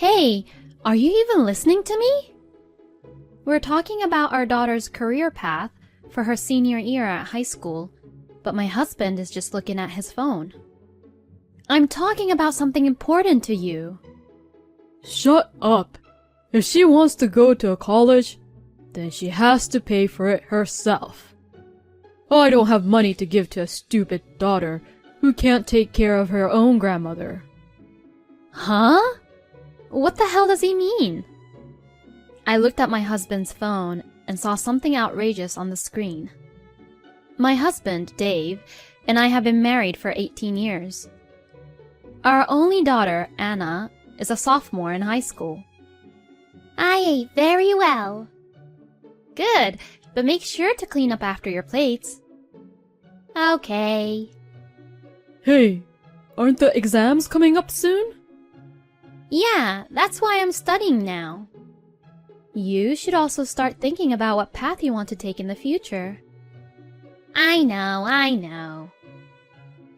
Hey, are you even listening to me? We're talking about our daughter's career path for her senior year at high school, but my husband is just looking at his phone. I'm talking about something important to you. Shut up. If she wants to go to a college, then she has to pay for it herself. I don't have money to give to a stupid daughter who can't take care of her own grandmother. Huh? What the hell does he mean? I looked at my husband's phone and saw something outrageous on the screen. My husband, Dave, and I have been married for 18 years. Our only daughter, Anna, is a sophomore in high school. I ate very well. Good, but make sure to clean up after your plates. Okay. Hey, aren't the exams coming up soon? Yeah, that's why I'm studying now. You should also start thinking about what path you want to take in the future. I know.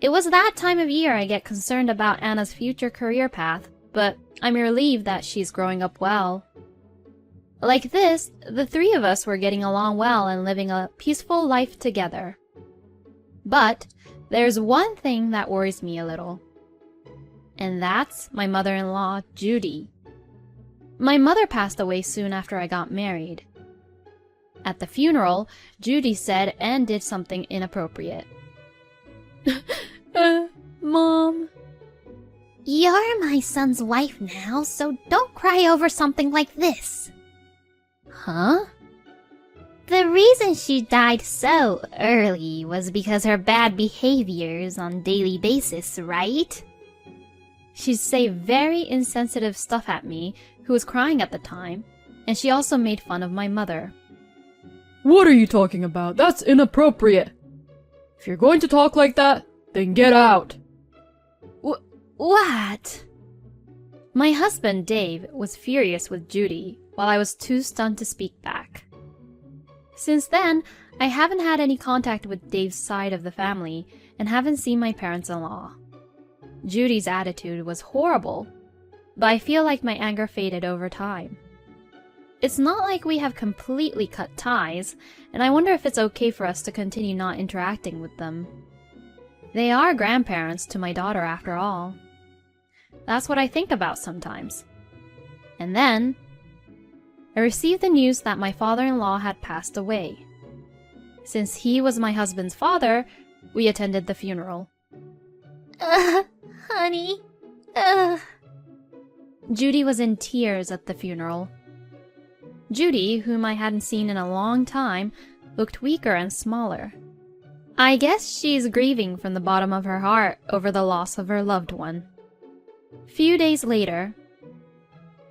It was that time of year I get concerned about Anna's future career path, but I'm relieved that she's growing up well. Like this, the three of us were getting along well and living a peaceful life together. But there's one thing that worries me a little. And that's my mother-in-law, Judy. My mother passed away soon after I got married. At the funeral, Judy said and did something inappropriate. Mom. You're my son's wife now, so don't cry over something like this. Huh? The reason she died so early was because her bad behaviors on daily basis, right? She'd say very insensitive stuff at me, who was crying at the time, and she also made fun of my mother. What are you talking about? That's inappropriate. If you're going to talk like that, then get out. What? My husband, Dave, was furious with Judy, while I was too stunned to speak back. Since then, I haven't had any contact with Dave's side of the family and haven't seen my parents-in-law. Judy's attitude was horrible, but I feel like my anger faded over time. It's not like we have completely cut ties, and I wonder if it's okay for us to continue not interacting with them. They are grandparents to my daughter after all. That's what I think about sometimes. And then, I received the news that my father-in-law had passed away. Since he was my husband's father, we attended the funeral. Honey. Judy was in tears at the funeral. Judy, whom I hadn't seen in a long time, looked weaker and smaller. I guess she's grieving from the bottom of her heart over the loss of her loved one. Few days later,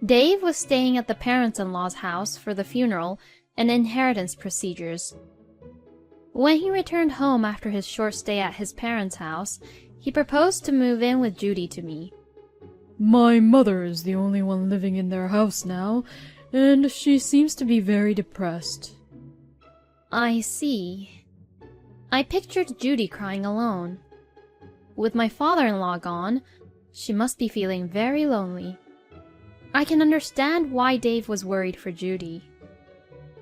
Dave was staying at the parents-in-law's house for the funeral and inheritance procedures. When he returned home after his short stay at his parents' house, he proposed to move in with Judy to me. My mother is the only one living in their house now, and she seems to be very depressed. I see. I pictured Judy crying alone. With my father-in-law gone, she must be feeling very lonely. I can understand why Dave was worried for Judy.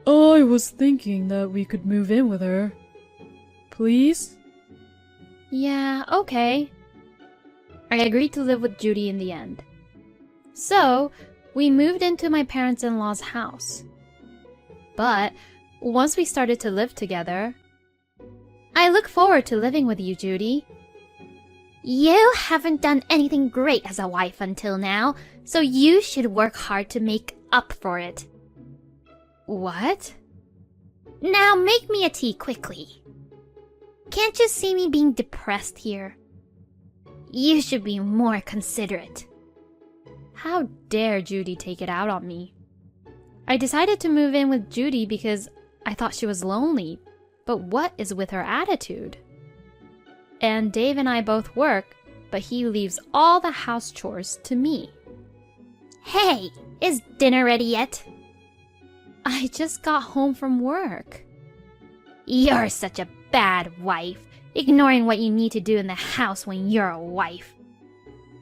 I was thinking that we could move in with her. Please? Yeah, okay. I agreed to live with Judy in the end. So, we moved into my parents-in-law's house. But, once we started to live together, I look forward to living with you, Judy. You haven't done anything great as a wife until now, so you should work hard to make up for it. What? Now make me a tea quickly. Can't you see me being depressed here? You should be more considerate. How dare Judy take it out on me? I decided to move in with Judy because I thought she was lonely, but what is with her attitude? And Dave and I both work, but he leaves all the house chores to me. Hey, is dinner ready yet? I just got home from work. You're such a bad wife, ignoring what you need to do in the house when you're a wife.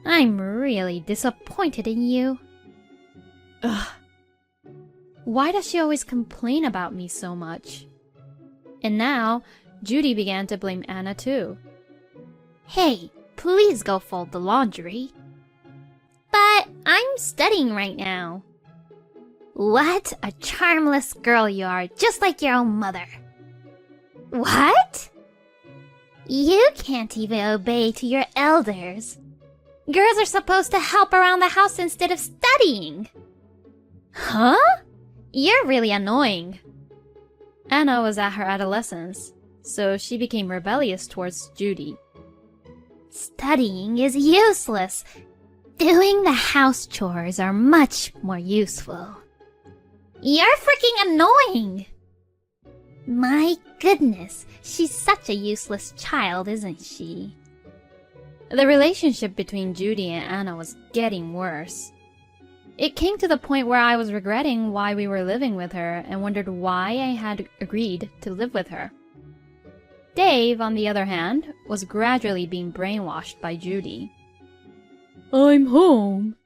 I'm really disappointed in you. Ugh. Why does she always complain about me so much? And now, Judy began to blame Anna too. Hey, please go fold the laundry. But I'm studying right now. What a charmless girl you are, just like your own mother. What? You can't even obey to your elders. Girls are supposed to help around the house instead of studying. Huh? You're really annoying. Anna was at her adolescence, so she became rebellious towards Judy. Studying is useless. Doing the house chores are much more useful. You're freaking annoying! My goodness, she's such a useless child, isn't she? The relationship between Judy and Anna was getting worse. It came to the point where I was regretting why we were living with her and wondered why I had agreed to live with her. Dave, on the other hand, was gradually being brainwashed by Judy. I'm home.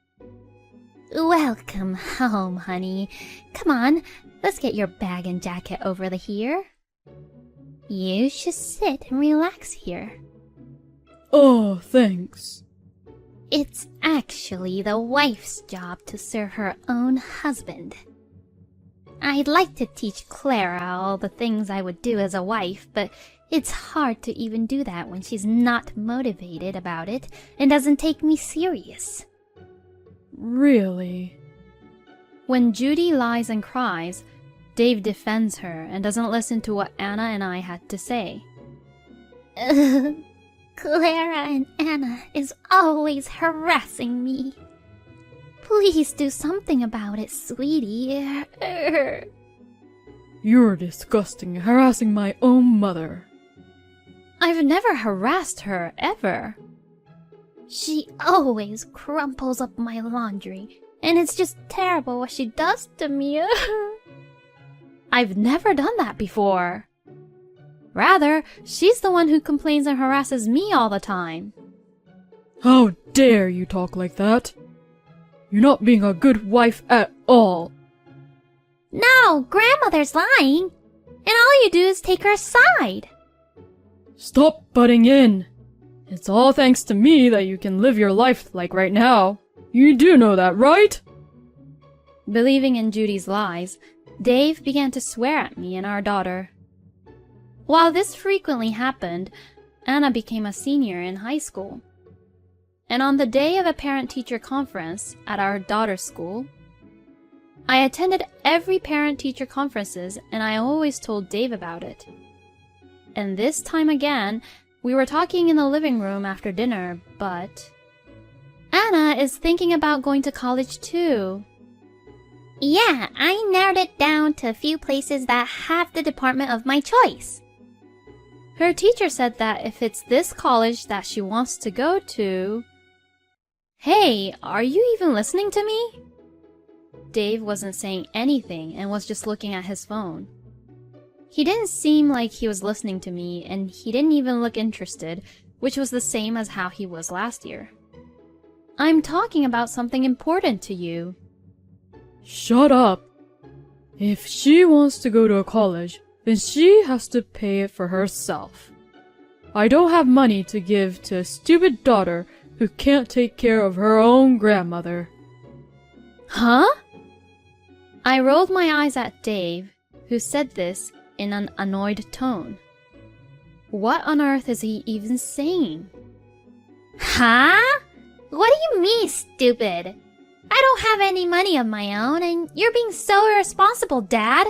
Welcome home, honey. Come on, let's get your bag and jacket over here. You should sit and relax here. Oh, thanks. It's actually the wife's job to serve her own husband. I'd like to teach Clara all the things I would do as a wife, but it's hard to even do that when she's not motivated about it and doesn't take me serious. Really? When Judy lies and cries, Dave defends her and doesn't listen to what Anna and I had to say. Clara and Anna is always harassing me. Please do something about it, sweetie. You're disgusting, harassing my own mother. I've never harassed her, ever. She always crumples up my laundry, and it's just terrible what she does to me. I've never done that before. Rather, she's the one who complains and harasses me all the time. How dare you talk like that? You're not being a good wife at all. No, grandmother's lying, and all you do is take her side. Stop butting in. It's all thanks to me that you can live your life like right now. You do know that, right? Believing in Judy's lies, Dave began to swear at me and our daughter. While this frequently happened, Anna became a senior in high school. And on the day of a parent-teacher conference at our daughter's school, I attended every parent-teacher conferences and I always told Dave about it. And this time again, we were talking in the living room after dinner, but Anna is thinking about going to college too. Yeah, I narrowed it down to a few places that have the department of my choice. Her teacher said that if it's this college that she wants to go to... Hey, are you even listening to me? Dave wasn't saying anything and was just looking at his phone. He didn't seem like he was listening to me, and he didn't even look interested, which was the same as how he was last year. I'm talking about something important to you. Shut up. If she wants to go to a college, then she has to pay it for herself. I don't have money to give to a stupid daughter who can't take care of her own grandmother. Huh? I rolled my eyes at Dave, who said this in an annoyed tone. What on earth is he even saying? Huh? What do you mean, stupid? I don't have any money of my own, and you're being so irresponsible, Dad.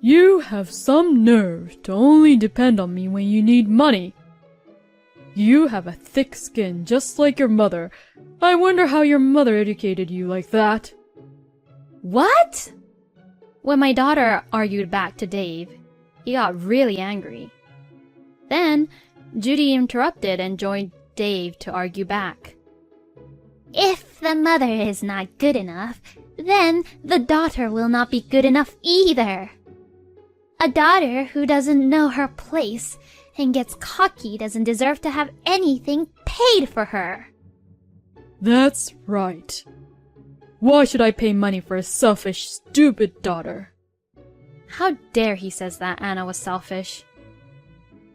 You have some nerve to only depend on me when you need money. You have a thick skin just like your mother. I wonder how your mother educated you like that. What? When my daughter argued back to Dave, he got really angry. Then, Judy interrupted and joined Dave to argue back. If the mother is not good enough, then the daughter will not be good enough either. A daughter who doesn't know her place and gets cocky doesn't deserve to have anything paid for her. That's right. Why should I pay money for a selfish, stupid daughter? How dare he says that Anna was selfish.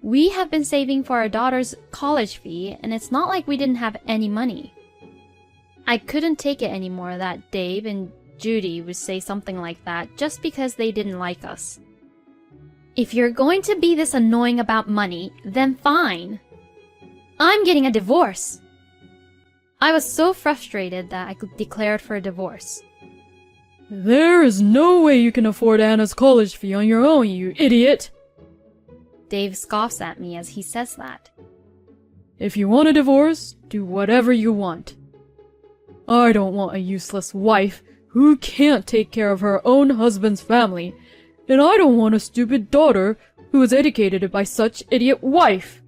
We have been saving for our daughter's college fee, and it's not like we didn't have any money. I couldn't take it anymore that Dave and Judy would say something like that just because they didn't like us. If you're going to be this annoying about money, then fine. I'm getting a divorce. I was so frustrated that I declared for a divorce. There is no way you can afford Anna's college fee on your own, you idiot! Dave scoffs at me as he says that. If you want a divorce, do whatever you want. I don't want a useless wife who can't take care of her own husband's family, and I don't want a stupid daughter who is educated by such idiot wife.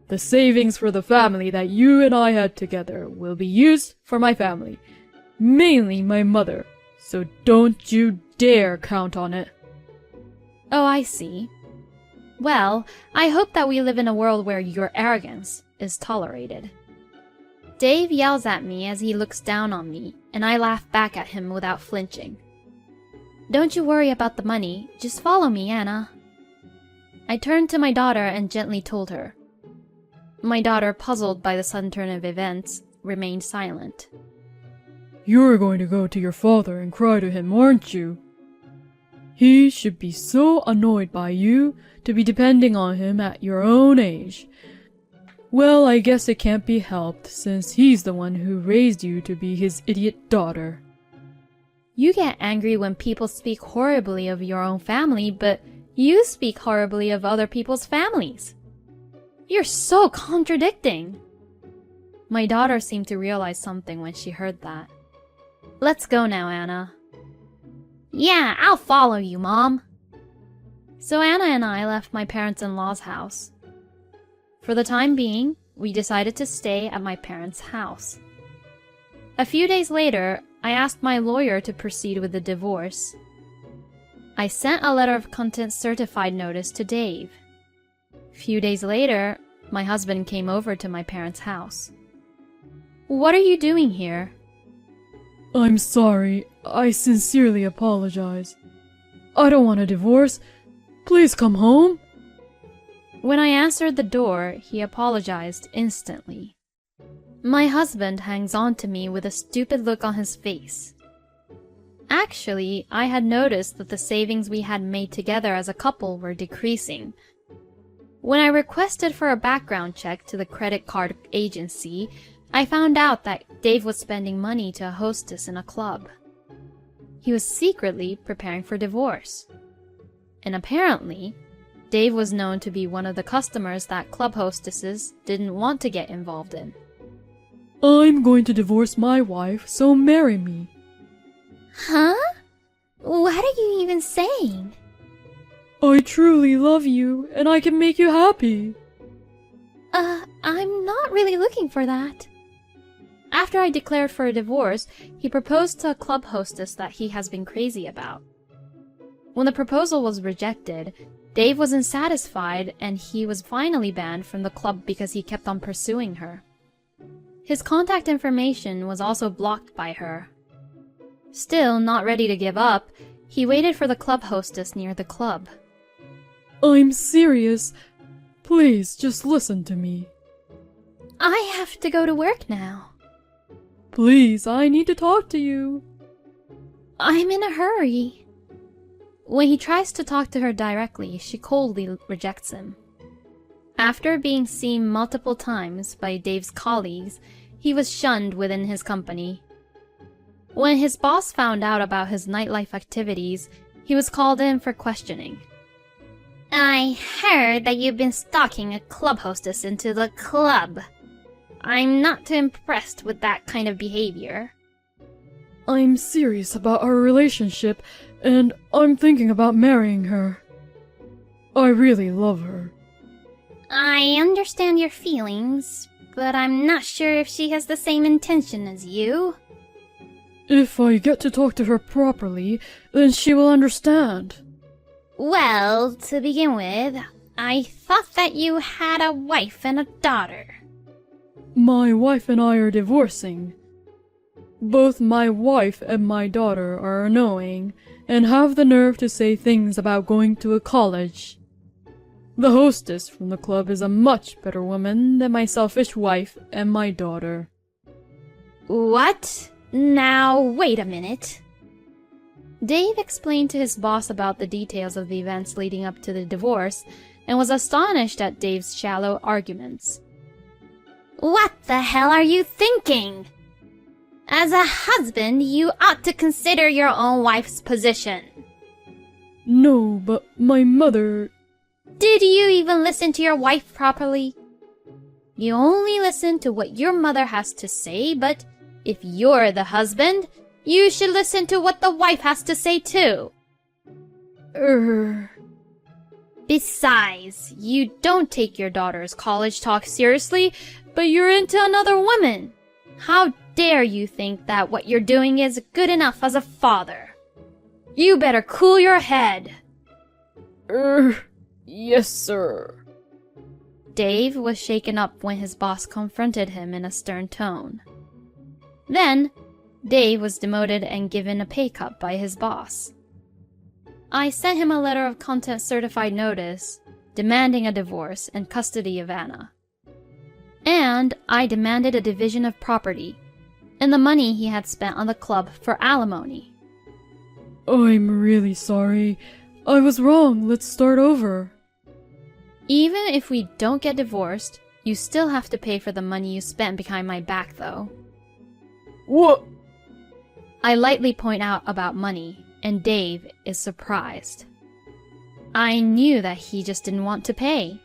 The savings for the family that you and I had together will be used for my family, mainly my mother, so don't you dare count on it. Oh, I see. Well, I hope that we live in a world where your arrogance is tolerated. Dave yells at me as he looks down on me, and I laugh back at him without flinching. Don't you worry about the money, just follow me, Anna. I turned to my daughter and gently told her. My daughter, puzzled by the sudden turn of events, remained silent. You're going to go to your father and cry to him, aren't you? He should be so annoyed by you to be depending on him at your own age. Well, I guess it can't be helped since he's the one who raised you to be his idiot daughter. You get angry when people speak horribly of your own family, but you speak horribly of other people's families. You're so contradicting. My daughter seemed to realize something when she heard that. Let's go now, Anna. Yeah, I'll follow you, Mom. So Anna and I left my parents-in-law's house. For the time being, we decided to stay at my parents' house. A few days later, I asked my lawyer to proceed with the divorce. I sent a letter of content certified notice to Dave. A few days later, my husband came over to my parents' house. What are you doing here? I'm sorry. I sincerely apologize. I don't want a divorce. Please come home. When I answered the door, he apologized instantly. My husband hangs on to me with a stupid look on his face. Actually, I had noticed that the savings we had made together as a couple were decreasing. When I requested for a background check to the credit card agency, I found out that Dave was spending money to a hostess in a club. He was secretly preparing for divorce. And apparently, Dave was known to be one of the customers that club hostesses didn't want to get involved in. I'm going to divorce my wife, so marry me. Huh? What are you even saying? I truly love you, and I can make you happy. I'm not really looking for that. After I declared for a divorce, he proposed to a club hostess that he has been crazy about. When the proposal was rejected, Dave wasn't satisfied and he was finally banned from the club because he kept on pursuing her. His contact information was also blocked by her. Still not ready to give up, he waited for the club hostess near the club. I'm serious. Please, just listen to me. I have to go to work now. Please, I need to talk to you. I'm in a hurry. When he tries to talk to her directly, she coldly rejects him. After being seen multiple times by Dave's colleagues, he was shunned within his company. When his boss found out about his nightlife activities, he was called in for questioning. I heard that you've been stalking a club hostess into the club. I'm not too impressed with that kind of behavior. I'm serious about our relationship, and I'm thinking about marrying her. I really love her. I understand your feelings, but I'm not sure if she has the same intention as you. If I get to talk to her properly, then she will understand. Well, to begin with, I thought that you had a wife and a daughter. My wife and I are divorcing. Both my wife and my daughter are annoying and have the nerve to say things about going to a college. The hostess from the club is a much better woman than my selfish wife and my daughter. What? Now, wait a minute. Dave explained to his boss about the details of the events leading up to the divorce and was astonished at Dave's shallow arguments. What the hell are you thinking? As a husband, you ought to consider your own wife's position. No, but my mother... Did you even listen to your wife properly? You only listen to what your mother has to say, but if you're the husband, you should listen to what the wife has to say too. Besides, you don't take your daughter's college talk seriously, but you're into another woman. How dare you think that what you're doing is good enough as a father? You better cool your head. Yes, sir. Dave was shaken up when his boss confronted him in a stern tone. Then, Dave was demoted and given a pay cut by his boss. I sent him a letter of contempt certified notice, demanding a divorce and custody of Anna. And I demanded a division of property, and the money he had spent on the club for alimony. I'm really sorry. I was wrong. Let's start over. Even if we don't get divorced, you still have to pay for the money you spent behind my back, though. What? I lightly point out about money, and Dave is surprised. I knew that he just didn't want to pay.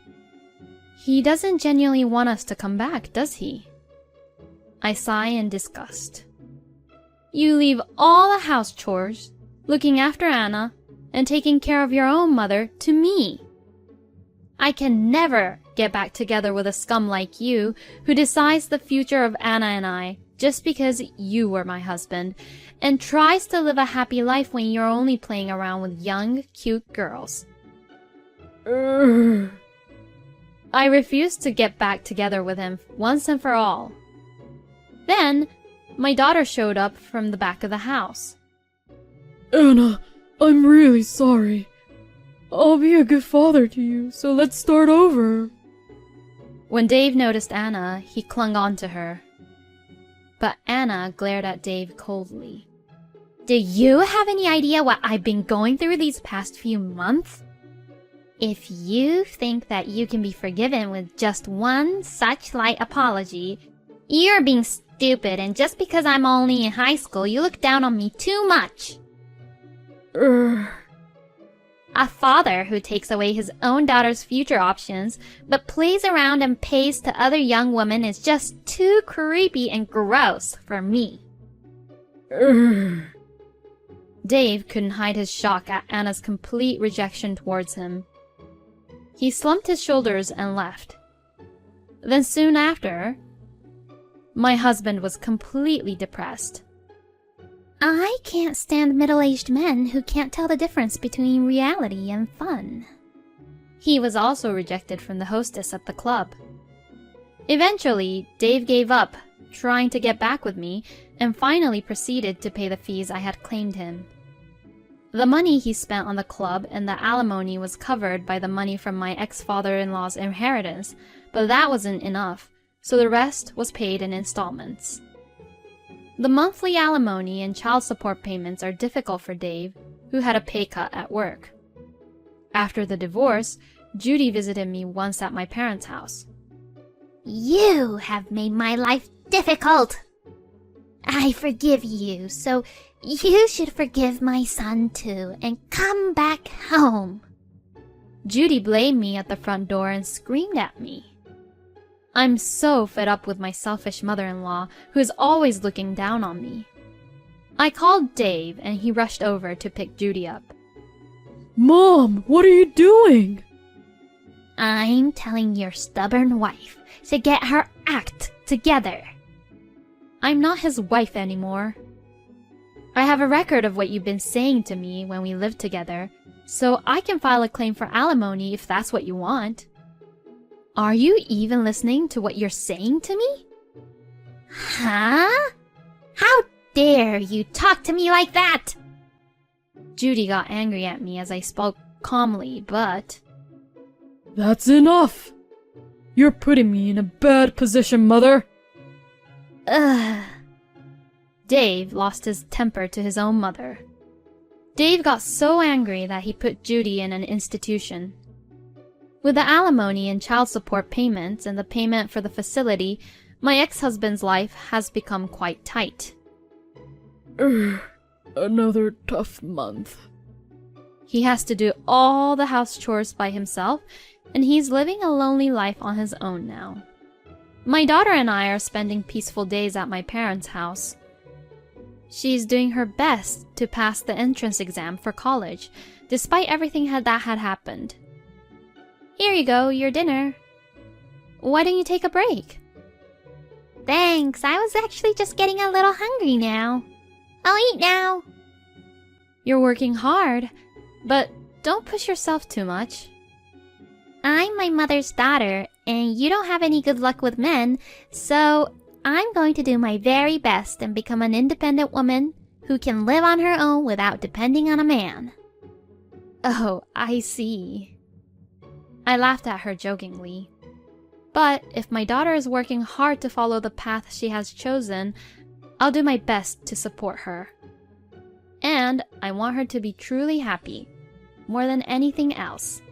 He doesn't genuinely want us to come back, does he? I sigh in disgust. You leave all the house chores, looking after Anna, and taking care of your own mother to me. I can never get back together with a scum like you who decides the future of Anna and I just because you were my husband and tries to live a happy life when you're only playing around with young, cute girls. I refused to get back together with him once and for all. Then, my daughter showed up from the back of the house. Anna, I'm really sorry. I'll be a good father to you, so let's start over. When Dave noticed Anna, he clung on to her. But Anna glared at Dave coldly. Do you have any idea what I've been going through these past few months? If you think that you can be forgiven with just one such light apology, you're being stupid, and just because I'm only in high school, you look down on me too much. A father who takes away his own daughter's future options, but plays around and pays to other young women is just too creepy and gross for me. Dave couldn't hide his shock at Anna's complete rejection towards him. He slumped his shoulders and left. Then soon after, my husband was completely depressed. I can't stand middle-aged men who can't tell the difference between reality and fun. He was also rejected from the hostess at the club. Eventually, Dave gave up, trying to get back with me, and finally proceeded to pay the fees I had claimed him. The money he spent on the club and the alimony was covered by the money from my ex-father-in-law's inheritance, but that wasn't enough, so the rest was paid in installments. The monthly alimony and child support payments are difficult for Dave, who had a pay cut at work. After the divorce, Judy visited me once at my parents' house. You have made my life difficult. I forgive you, so you should forgive my son too and come back home. Judy blamed me at the front door and screamed at me. I'm so fed up with my selfish mother-in-law, who is always looking down on me. I called Dave, and he rushed over to pick Judy up. Mom, what are you doing? I'm telling your stubborn wife to get her act together. I'm not his wife anymore. I have a record of what you've been saying to me when we lived together, so I can file a claim for alimony if that's what you want. Are you even listening to what you're saying to me? Huh? How dare you talk to me like that? Judy got angry at me as I spoke calmly, but... That's enough! You're putting me in a bad position, Mother! Ugh. Dave lost his temper to his own mother. Dave got so angry that he put Judy in an institution. With the alimony and child support payments and the payment for the facility, my ex-husband's life has become quite tight. Another tough month. He has to do all the house chores by himself, and he's living a lonely life on his own now. My daughter and I are spending peaceful days at my parents' house. She's doing her best to pass the entrance exam for college, despite everything that had happened. Here you go, your dinner. Why don't you take a break? Thanks, I was actually just getting a little hungry now. I'll eat now. You're working hard, but don't push yourself too much. I'm my mother's daughter, and you don't have any good luck with men, so I'm going to do my very best and become an independent woman who can live on her own without depending on a man. Oh, I see. I laughed at her jokingly. But if my daughter is working hard to follow the path she has chosen, I'll do my best to support her. And I want her to be truly happy, more than anything else.